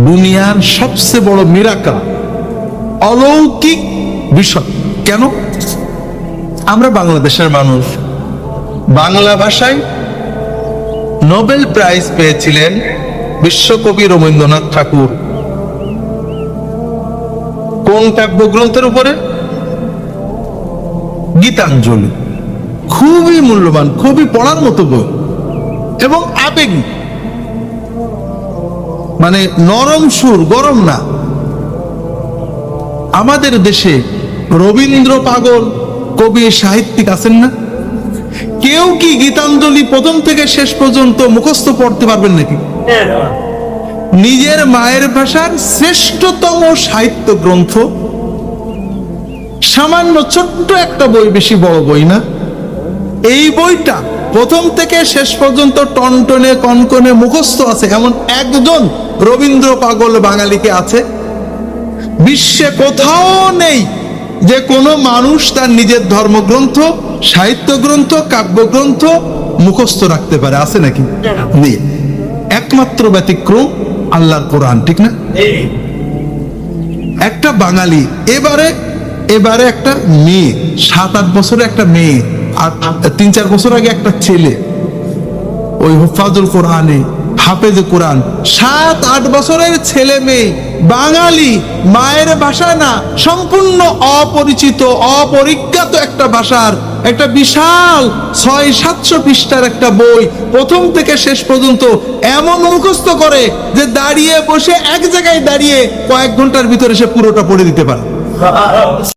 দুনিয়ার সবচেয়ে বড় মিরাকেল, অলৌকিক বিষয়। কেন? আমরা বাংলাদেশের মানুষ, বাংলা ভাষায় নোবেল প্রাইজ পেয়েছিলেন বিশ্বকবি রবীন্দ্রনাথ ঠাকুর। কোন কাব্যগ্রন্থের উপরে? গীতাঞ্জলি। খুবই মূল্যবান, খুবই পড়ার মতো বই এবং আবেগ, মানে নরম সুর, গরম না। আমাদের দেশে রবীন্দ্র পাগল কবি সাহিত্যিক আছেন না? কেউ কি গীতাঞ্জলি প্রথম থেকে শেষ পর্যন্ত মুখস্থ পড়তে পারবেন নাকি? নিজের মায়ের ভাষার শ্রেষ্ঠতম সাহিত্য গ্রন্থ, সামান্য ছোট্ট একটা বই, বেশি বড় বই না। এই বইটা প্রথম থেকে শেষ পর্যন্ত টনটনে কনকনে মুখস্থ আছে এমন একজন রবীন্দ্র পাগল বাঙালিকে আছে? বিশ্বে কোথাও নেই যে কোনো মানুষ তার নিজের ধর্মগ্রন্থ, সাহিত্য গ্রন্থ, কাব্যগ্রন্থ মুখস্থ রাখতে পারে। আছে নাকি? নেই। একমাত্র ব্যতিক্রম আল্লাহর কোরআন, ঠিক না? একটা বাঙালি, এবারে একটা মেয়ে, 7-8 বছরের একটা মেয়ে, আর 3-4 বছর আগে একটা ছেলে, ওই হুফাজুল কোরআনে, হাফেজে কোরআন, 7-8 বছরের ছেলে মেয়ে, বাঙালি, মায়ের ভাষা না, সম্পূর্ণ অপরিচিত অপরিজ্ঞাত একটা ভাষার একটা বিশাল 600-700 পৃষ্ঠার একটা বই প্রথম থেকে শেষ পর্যন্ত এমন মুখস্থ করে যে দাঁড়িয়ে বসে এক জায়গায় দাঁড়িয়ে কয়েক ঘন্টার ভিতরে সে পুরোটা পড়ে দিতে পারে।